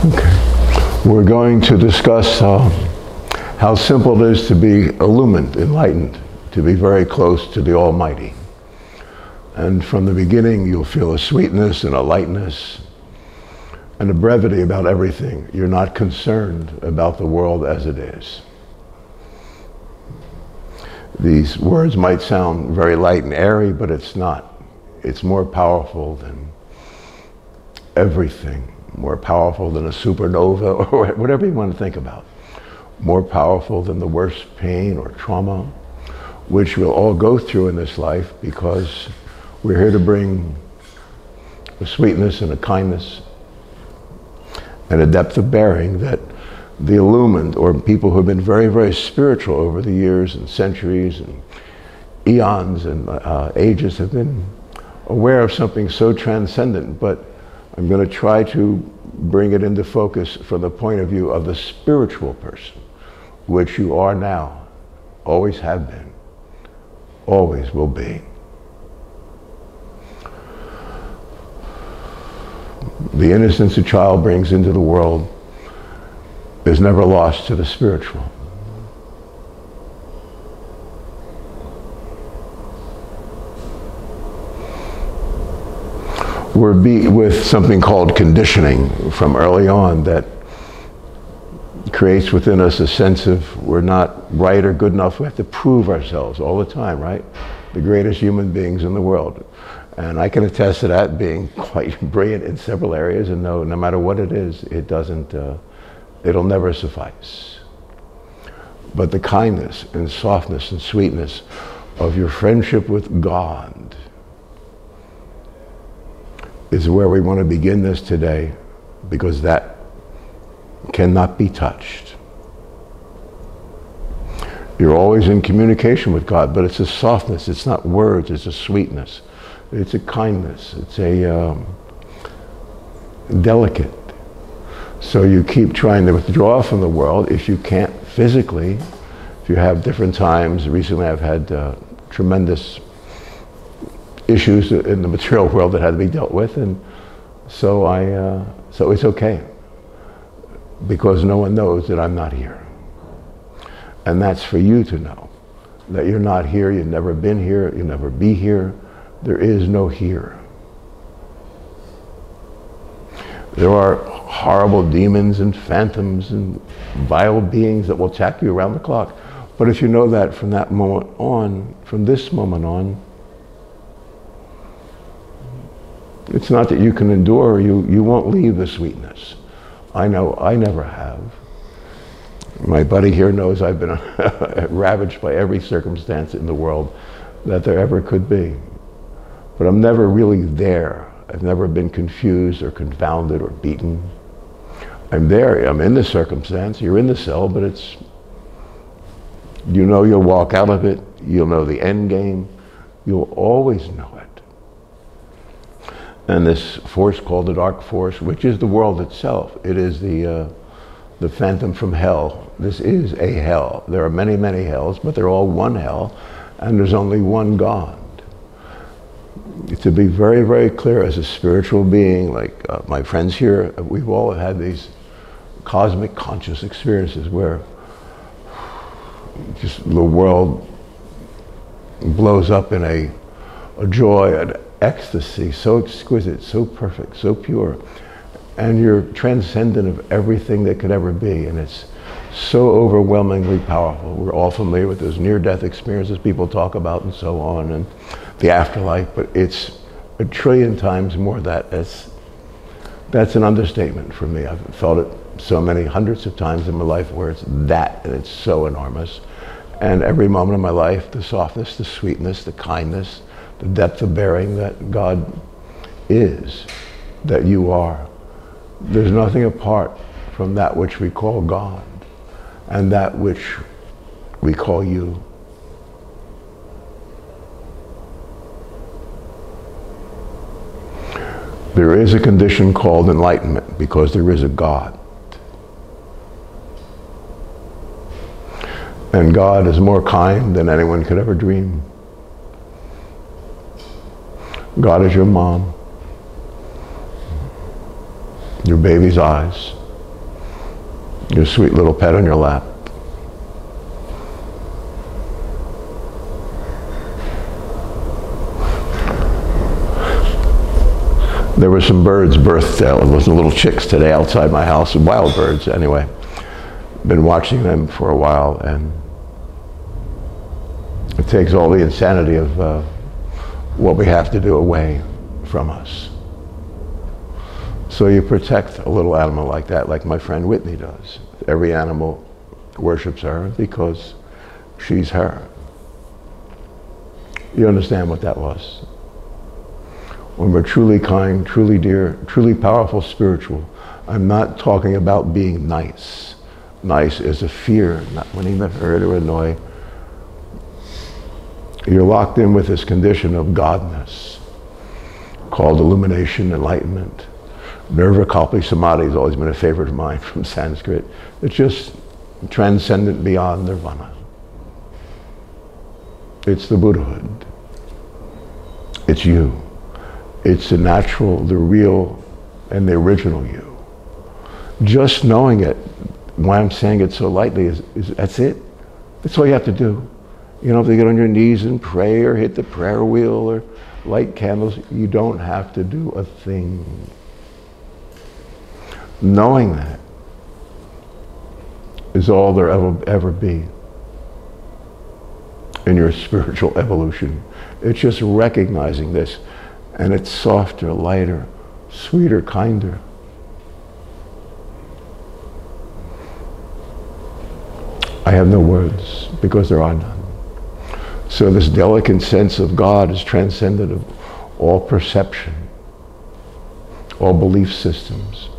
Okay. We're going to discuss how simple it is to be illumined, enlightened, to be very close to the Almighty. And from the beginning, you'll feel a sweetness and a lightness and a brevity about everything. You're not concerned about the world as it is. These words might sound very light and airy, but it's not. It's more powerful than everything, more powerful than a supernova or whatever you want to think about, more powerful than the worst pain or trauma, which we'll all go through in this life, because we're here to bring a sweetness and a kindness and a depth of bearing that the illumined, or people who have been very, very spiritual over the years and centuries and eons and ages, have been aware of something so transcendent. But I'm going to try to bring it into focus from the point of view of the spiritual person, which you are now, always have been, always will be. The innocence a child brings into the world is never lost to the spiritual. We're with something called conditioning from early on that creates within us a sense of we're not right or good enough. We have to prove ourselves all the time, right? The greatest human beings in the world. And I can attest to that, being quite brilliant in several areas, and no matter what it is, it doesn't, it'll never suffice. But the kindness and softness and sweetness of your friendship with God is where we want to begin this today, because that cannot be touched. You're always in communication with God, but it's a softness, it's not words, it's a sweetness. It's a kindness, it's a delicate. So you keep trying to withdraw from the world if you can't physically. If you have different times, recently I've had tremendous issues in the material world that had to be dealt with, and so so it's okay, because no one knows that I'm not here. And that's for you to know, that you're not here, you've never been here, you'll never be here. There is no here. There are horrible demons and phantoms and vile beings that will attack you around the clock. But if you know that from that moment on, from this moment on, it's not that you can endure, you won't leave the sweetness. I know I never have. My buddy here knows I've been ravaged by every circumstance in the world that there ever could be. But I'm never really there. I've never been confused or confounded or beaten. I'm there, I'm in the circumstance, you're in the cell, but it's, you know you'll walk out of it, you'll know the end game, you'll always know it. And this force called the dark force, which is the world itself, it is the phantom from hell. This is a hell. There are many, many hells, but they're all one hell, and there's only one God. To be very, very clear, as a spiritual being, like my friends here, we've all had these cosmic conscious experiences where just the world blows up in a joy, an ecstasy, so exquisite, so perfect, so pure. And you're transcendent of everything that could ever be, and it's so overwhelmingly powerful. We're all familiar with those near-death experiences people talk about and so on, and the afterlife, but it's a trillion times more that. That's an understatement for me. I've felt it so many hundreds of times in my life where it's that, and it's so enormous. And every moment of my life, the softness, the sweetness, the kindness, the depth of bearing that God is, that you are. There's nothing apart from that which we call God and that which we call you. There is a condition called enlightenment because there is a God. And God is more kind than anyone could ever dream. God is your mom, your baby's eyes, Your sweet little pet on your lap. There were some birds birthed, there was little chicks today outside my house, wild birds anyway. Been watching them for a while, and it takes all the insanity of what we have to do away from us. So you protect a little animal like that, like my friend Whitney does. Every animal worships her because she's her. You understand what that was? When we're truly kind, truly dear, truly powerful, spiritual, I'm not talking about being nice. Nice is a fear, not wanting to hurt or annoy. You're locked in with this condition of godness called illumination, enlightenment. Nirvikalpa samadhi has always been a favorite of mine from Sanskrit. It's just transcendent beyond nirvana. It's the Buddhahood. It's you. It's the natural, the real, and the original you. Just knowing it, why I'm saying it so lightly, is that's it. That's all you have to do. You don't have to get on your knees and pray or hit the prayer wheel or light candles. You don't have to do a thing. Knowing that is all there ever be in your spiritual evolution. It's just recognizing this, and it's softer, lighter, sweeter, kinder. I have no words because there are none. So this delicate sense of God is transcendent of all perception, all belief systems,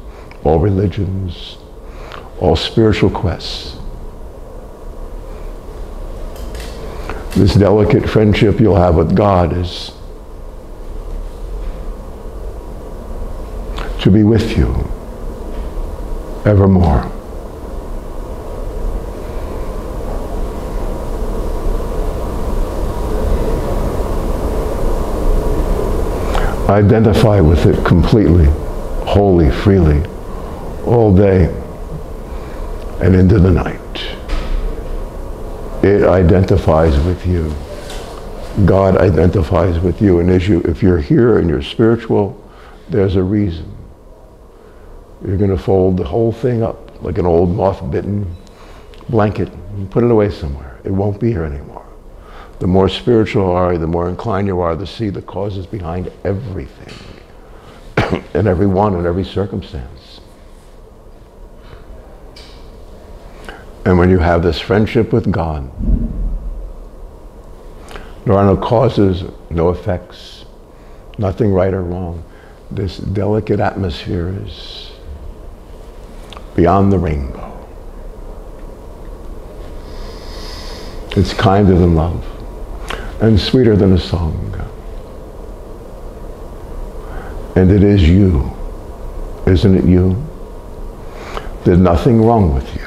all religions, all spiritual quests. This delicate friendship you'll have with God is to be with you evermore. Identify with it completely, wholly, freely, all day and into the night. It identifies with you. God identifies with you, and if you're here and you're spiritual, there's a reason. You're going to fold the whole thing up like an old moth-bitten blanket and put it away somewhere. It won't be here anymore. The more spiritual you are, the more inclined you are to see the causes behind everything and everyone and every circumstance. And when you have this friendship with God, there are no causes, no effects, nothing right or wrong. This delicate atmosphere is beyond the rainbow. It's kinder than love and sweeter than a song. And it is you, isn't it you? There's nothing wrong with you.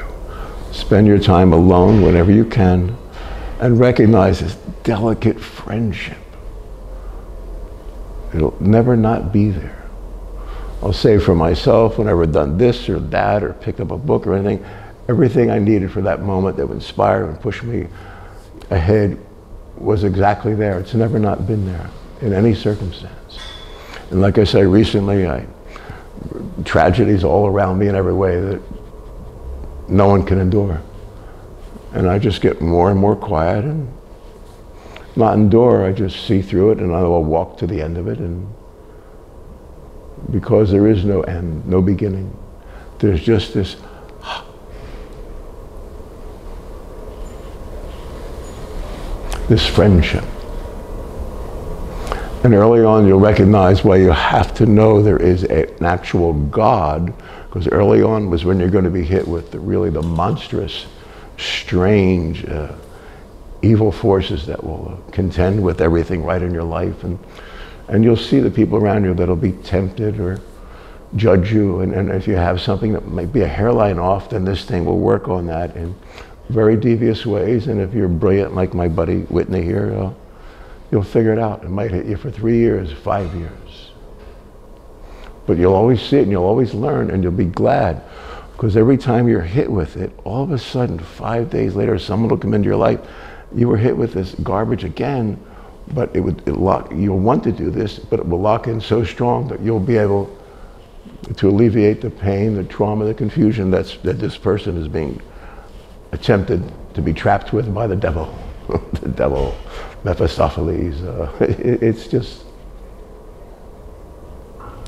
Spend your time alone whenever you can and recognize this delicate friendship. It'll never not be there. I'll say for myself, whenever I've done this or that or picked up a book or anything, everything I needed for that moment that would inspire and push me ahead was exactly there. It's never not been there in any circumstance. And like I said recently, tragedies all around me in every way that no one can endure. And I just get more and more quiet and not endure, I just see through it and I will walk to the end of it. And because there is no end, no beginning, there's just this friendship. And early on you'll recognize why you have to know there is an actual God, because early on was when you're going to be hit with the monstrous, strange, evil forces that will contend with everything right in your life. And you'll see the people around you that'll be tempted or judge you. And if you have something that might be a hairline off, then this thing will work on that in very devious ways. And if you're brilliant like my buddy Whitney here, you'll figure it out. It might hit you for 3 years, 5 years. But you'll always see it and you'll always learn and you'll be glad. Because every time you're hit with it, all of a sudden, 5 days later, someone will come into your life. You were hit with this garbage again, but you'll want to do this, but it will lock in so strong that you'll be able to alleviate the pain, the trauma, the confusion that this person is being attempted to be trapped with by the devil. The devil, Mephistopheles. It's just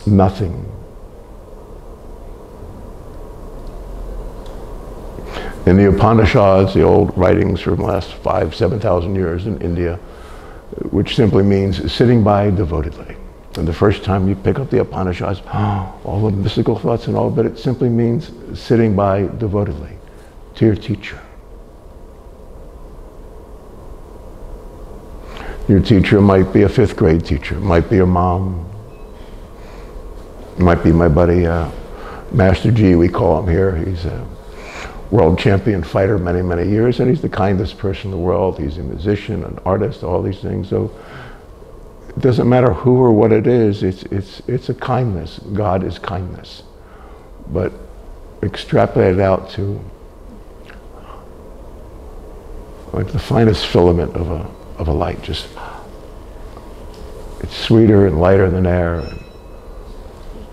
nothing. In the Upanishads, the old writings from the last 7,000 years in India, which simply means sitting by devotedly. And the first time you pick up the Upanishads, all the mystical thoughts and all, but it simply means sitting by devotedly to your teacher. Your teacher might be a 5th grade teacher, might be your mom, might be my buddy, Master G, we call him here. He's a world champion fighter many, many years, and he's the kindest person in the world. He's a musician, an artist, all these things. So it doesn't matter who or what it is, it's a kindness. God is kindness. But extrapolate it out to like the finest filament of a light. Just, it's sweeter and lighter than air,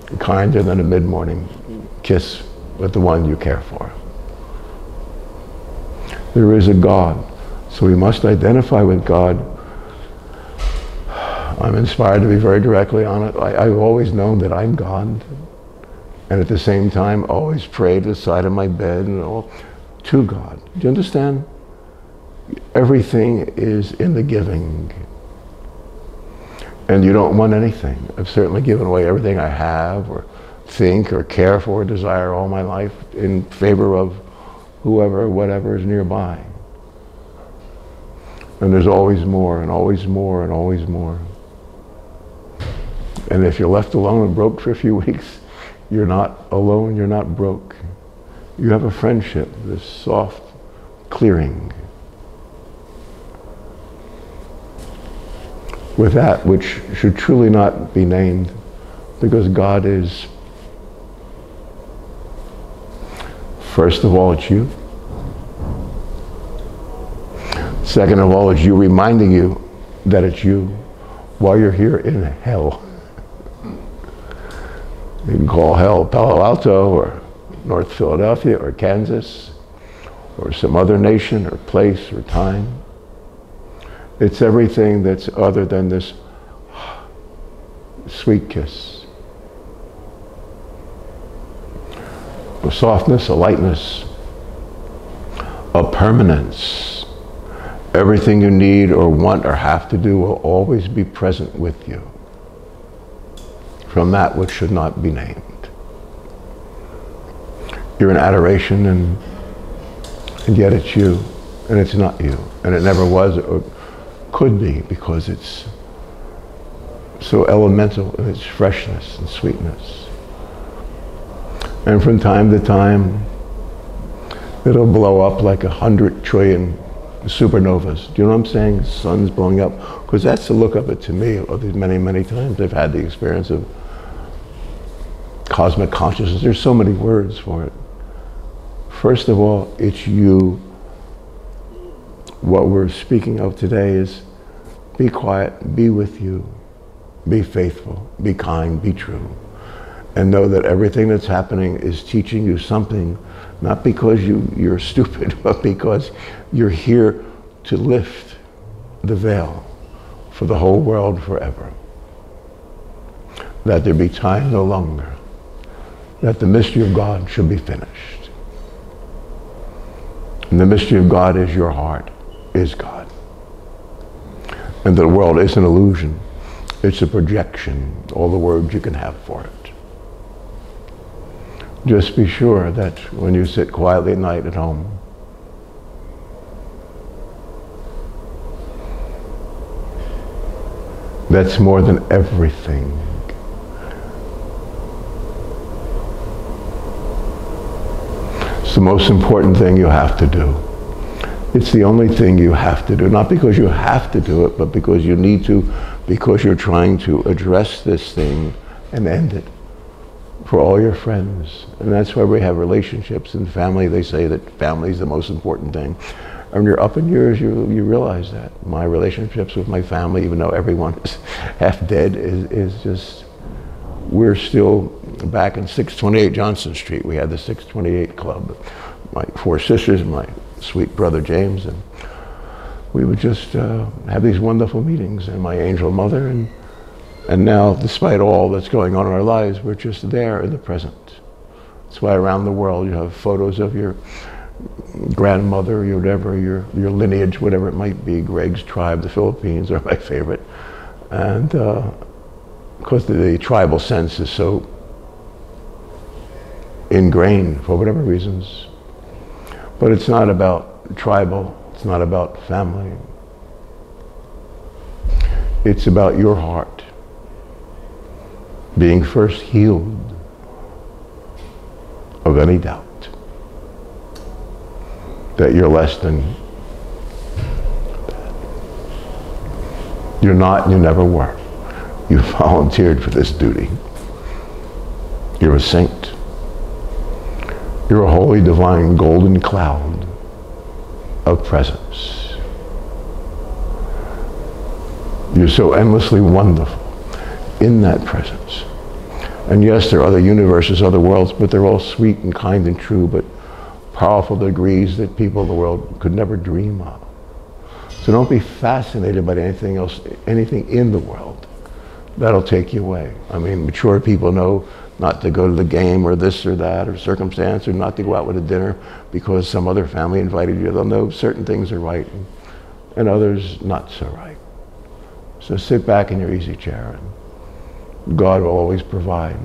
and kinder than a mid-morning kiss with the one you care for. There is a God, so we must identify with God. I'm inspired to be very directly on it. I've always known that I'm God, and at the same time always prayed at the side of my bed and all to God. Do you understand? Everything is in the giving, and you don't want anything. I've certainly given away everything I have or think or care for or desire all my life in favor of whoever, whatever is nearby. And there's always more and always more and always more. And if you're left alone and broke for a few weeks, you're not alone, you're not broke. You have a friendship, this soft clearing with that which should truly not be named, because God is, first of all, it's you. Second of all, it's you reminding you that it's you while you're here in hell. You can call hell Palo Alto or North Philadelphia or Kansas or some other nation or place or time. It's everything that's other than this sweet kiss. A softness, a lightness, a permanence. Everything you need or want or have to do will always be present with you from that which should not be named. You're in adoration and yet it's you, and it's not you, and it never was or could be, because it's so elemental in its freshness and sweetness. And from time to time, it'll blow up like 100 trillion supernovas. Do you know what I'm saying? Sun's blowing up. Because that's the look of it to me. Of these many, many times I've had the experience of cosmic consciousness. There's so many words for it. First of all, it's you. What we're speaking of today is be quiet, be with you, be faithful, be kind, be true. And know that everything that's happening is teaching you something, not because you're stupid, but because you're here to lift the veil for the whole world forever. That there be time no longer, that the mystery of God should be finished. And the mystery of God is your heart, is God. And the world is an illusion. It's a projection, all the words you can have for it. Just be sure that when you sit quietly at night at home, that's more than everything. It's the most important thing you have to do. It's the only thing you have to do, not because you have to do it, but because you need to, because you're trying to address this thing and end it for all your friends. And that's why we have relationships and family. They say that family is the most important thing. And when you're up in years, you realize that. My relationships with my family, even though everyone is half dead, is just, we're still back in 628 Johnson Street. We had the 628 Club. My 4 sisters, my sweet brother James, and we would just have these wonderful meetings, and my angel mother, and now, despite all that's going on in our lives, we're just there in the present. That's why around the world you have photos of your grandmother, your whatever, your lineage, whatever it might be. Greg's tribe, the Philippines, are my favorite. And because the tribal sense is so ingrained for whatever reasons. But it's not about tribal, it's not about family. It's about your heart being first healed of any doubt that you're less than that. You're not and you never were. You volunteered for this duty. You're a saint. You're a holy, divine, golden cloud of presence. You're so endlessly wonderful in that presence. And yes, there are other universes, other worlds, but they're all sweet and kind and true, but powerful degrees that people in the world could never dream of. So don't be fascinated by anything else, anything in the world. That'll take you away. I mean, mature people know not to go to the game or this or that or circumstance, or not to go out with a dinner because some other family invited you. They'll know certain things are right and others not so right. So sit back in your easy chair and God will always provide.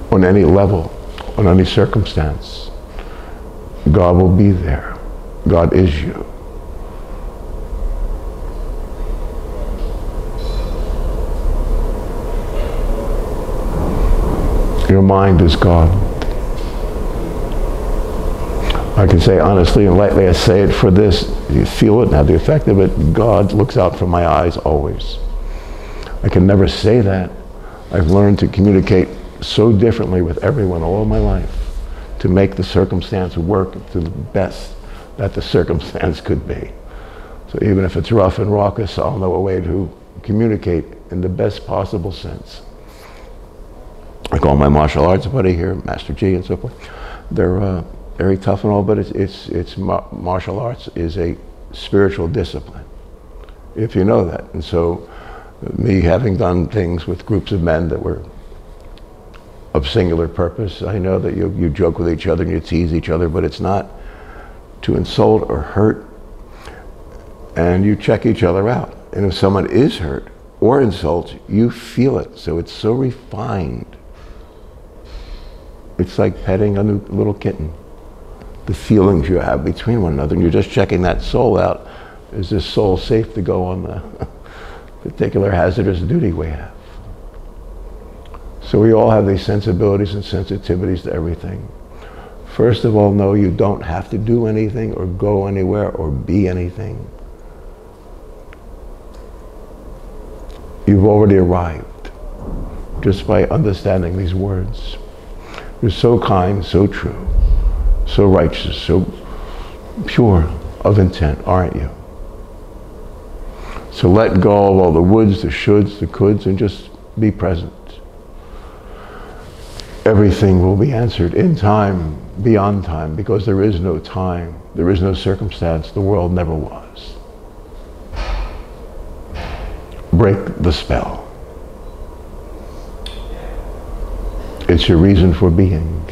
On any level, on any circumstance, God will be there. God is you. Your mind is God. I can say honestly and lightly, I say it for this, you feel it and have the effect of it, God looks out from my eyes always. I can never say that. I've learned to communicate so differently with everyone all my life to make the circumstance work to the best that the circumstance could be. So even if it's rough and raucous, I'll know a way to communicate in the best possible sense. I call my martial arts buddy here, Master G and so forth. They're very tough and all, but martial arts is a spiritual discipline, if you know that. And so me having done things with groups of men that were of singular purpose, I know that you joke with each other and you tease each other, but it's not to insult or hurt, and you check each other out. And if someone is hurt or insults, you feel it. So it's so refined. It's like petting a new little kitten. The feelings you have between one another, and you're just checking that soul out. Is this soul safe to go on the particular hazardous duty we have? So we all have these sensibilities and sensitivities to everything. First of all, know you don't have to do anything or go anywhere or be anything. You've already arrived just by understanding these words. You're so kind, so true, so righteous, so pure of intent, aren't you? So let go of all the woulds, the shoulds, the coulds, and just be present. Everything will be answered in time, beyond time, because there is no time, there is no circumstance, the world never was. Break the spell. It's your reason for being.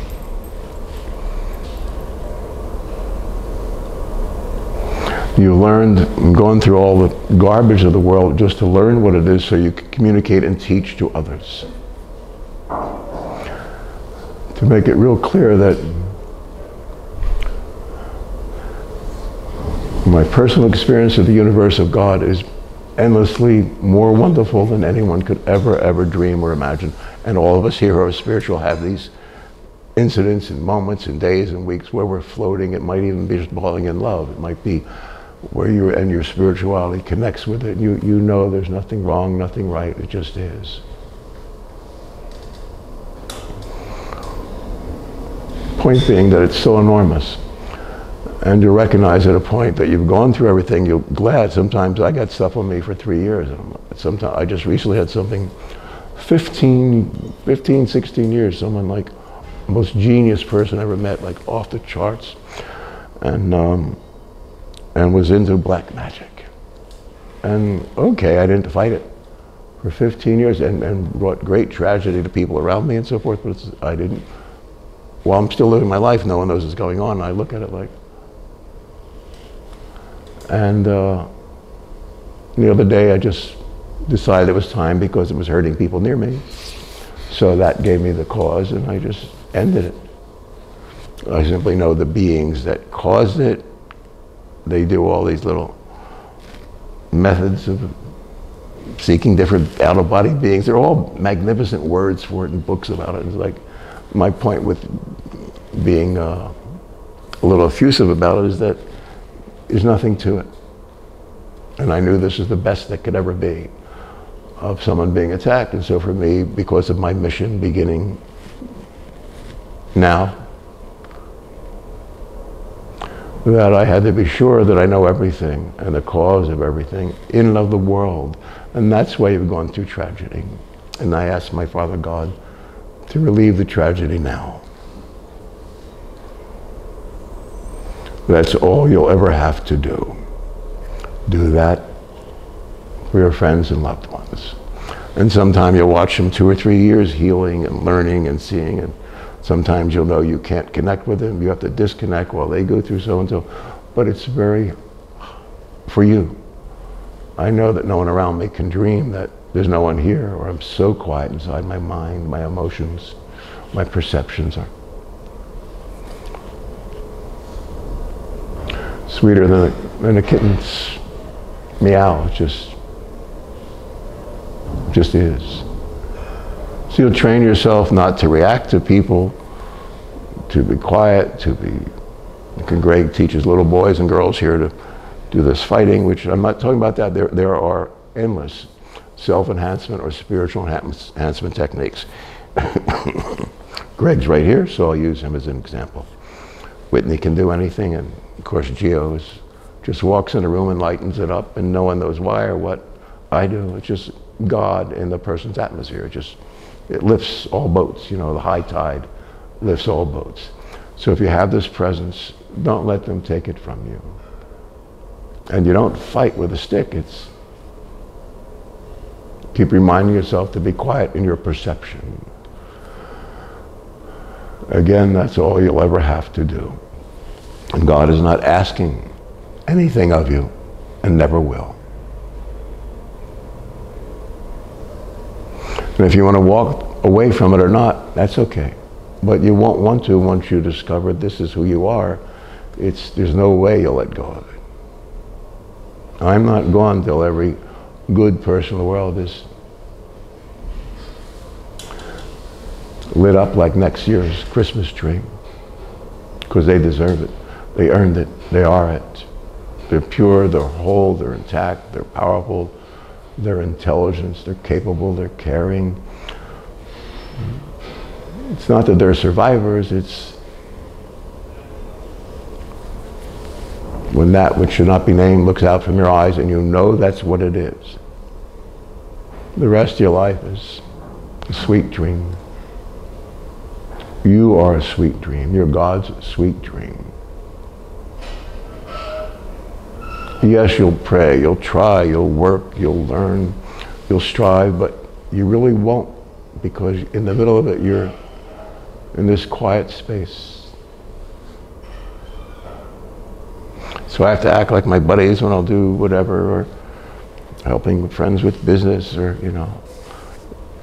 You learned and gone through all the garbage of the world just to learn what it is so you can communicate and teach to others. To make it real clear that my personal experience of the universe of God is endlessly more wonderful than anyone could ever dream or imagine. And all of us here who are spiritual have these incidents and moments and days and weeks where we're floating. It might even be just falling in love. It might be where you and your spirituality connects with it. You know there's nothing wrong, nothing right, it just is. Point being that it's so enormous. And you recognize at a point that you've gone through everything, you're glad. Sometimes I got stuff on me for 3 years. Sometimes I just recently had something 15, 16 years, someone like the most genius person I ever met, like off the charts, and was into black magic. And okay, I didn't fight it for 15 years and brought great tragedy to people around me and so forth, but I didn't. While I'm still living my life, no one knows what's going on, and I look at it like. And the other day I just decided it was time because it was hurting people near me. So that gave me the cause, and I just ended it. I simply know the beings that caused it. They do all these little methods of seeking different out-of-body beings. They're all magnificent words for it and books about it. It's like, my point with being a little effusive about it is that there's nothing to it. And I knew this is the best that could ever be of someone being attacked. And so for me, because of my mission beginning now, that I had to be sure that I know everything and the cause of everything in and of the world. And that's why you've gone through tragedy. And I asked my Father God to relieve the tragedy now. That's all you'll ever have to do. Do that for your friends and loved ones. And sometime you'll watch them 2 or 3 years healing and learning and seeing, and sometimes you'll know you can't connect with them. You have to disconnect while they go through so-and-so. But it's very, for you. I know that no one around me can dream that there's no one here, or I'm so quiet inside my mind, my emotions, my perceptions are sweeter than a kitten's meow. It just is. So you'll train yourself not to react to people, to be quiet, to be, Greg teaches little boys and girls here to do this fighting, which I'm not talking about that. There are endless self-enhancement or spiritual enhancement techniques. Greg's right here, so I'll use him as an example. Whitney can do anything, and of course Gio just walks in a room and lightens it up, and no one knows why or what I do. It's just God in the person's atmosphere. It lifts all boats, the high tide lifts all boats. So if you have this presence, don't let them take it from you. And you don't fight with a stick. Keep reminding yourself to be quiet in your perception. Again, that's all you'll ever have to do. And God is not asking anything of you, and never will. And if you want to walk away from it or not, that's okay. But you won't want to once you discover this is who you are. There's no way you'll let go of it. I'm not gone till every good person in the world is lit up like next year's Christmas tree, because they deserve it. They earned it. They are it. They're pure, they're whole, they're intact, they're powerful, they're intelligent, they're capable, they're caring. It's not that they're survivors, it's when that which should not be named looks out from your eyes and you know that's what it is. The rest of your life is a sweet dream. You are a sweet dream. You're God's sweet dream. Yes, you'll pray, you'll try, you'll work, you'll learn, you'll strive, but you really won't, because in the middle of it, you're in this quiet space. So I have to act like my buddies when I'll do whatever, or helping friends with business, or,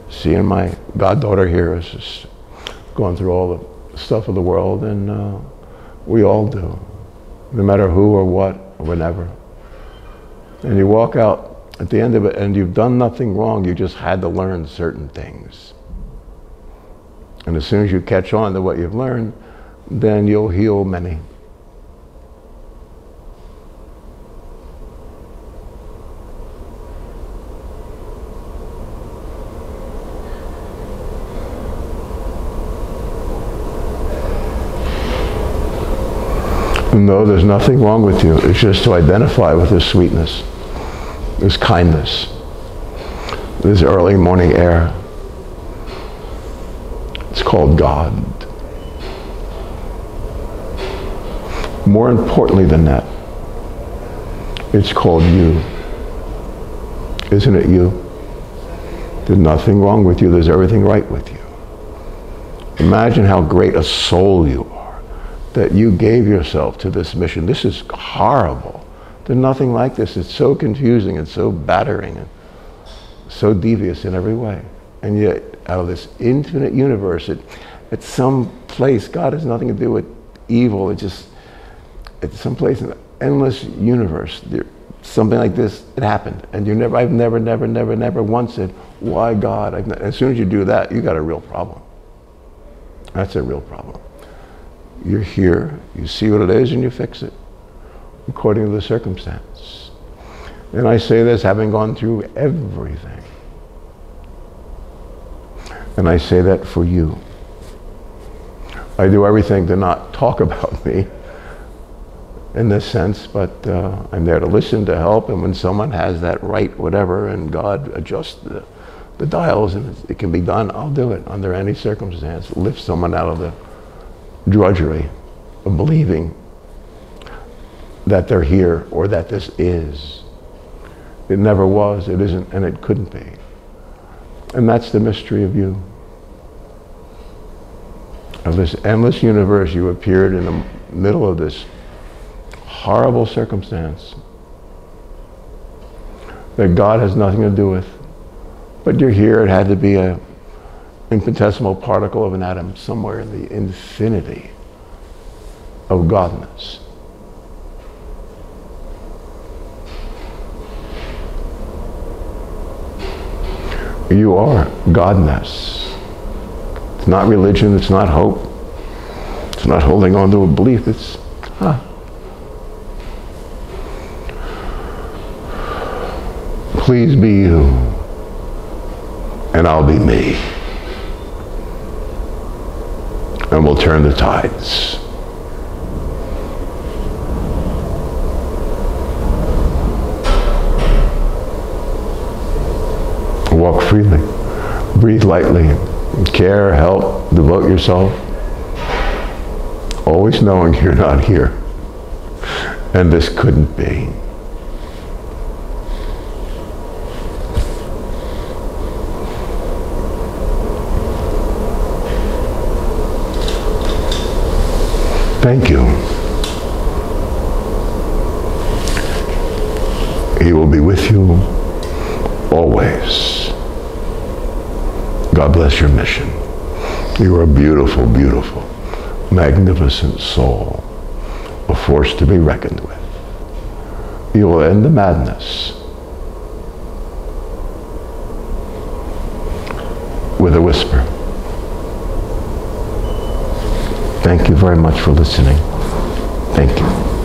seeing my goddaughter here is just going through all the stuff of the world, and we all do, no matter who or what or whenever. And you walk out at the end of it and you've done nothing wrong, you just had to learn certain things. And as soon as you catch on to what you've learned, then you'll heal many. No, there's nothing wrong with you. It's just to identify with this sweetness, this kindness, this early morning air. It's called God. More importantly than that, it's called you. Isn't it you? There's nothing wrong with you. There's everything right with you. Imagine how great a soul you are, that you gave yourself to this mission. This is horrible. There's nothing like this. It's so confusing and so battering and so devious in every way. And yet, out of this infinite universe, at some place, God has nothing to do with evil. It's someplace in an endless universe. Something like this, it happened. And I've never once said, why God? As soon as you do that, you got a real problem. That's a real problem. You're here, you see what it is, and you fix it according to the circumstance. And I say this having gone through everything. And I say that for you. I do everything to not talk about me in this sense, but I'm there to listen, to help, and when someone has that right, whatever, and God adjusts the dials and it can be done, I'll do it under any circumstance. Lift someone out of the drudgery of believing that they're here or that this is. It never was, it isn't, and it couldn't be. And that's the mystery of you. Of this endless universe, you appeared in the middle of this horrible circumstance that God has nothing to do with. But you're here, it had to be an infinitesimal particle of an atom somewhere in the infinity of Godness. You are Godness. It's not religion, it's not hope, it's not holding on to a belief, it's, please be you, and I'll be me. And we'll turn the tides. Walk freely, breathe lightly, care, help, devote yourself, always knowing you're not here, and this couldn't be. Thank you. He will be with you always. God bless your mission. You are a beautiful, beautiful, magnificent soul, a force to be reckoned with. You will end the madness with a whisper. Thank you very much for listening. Thank you.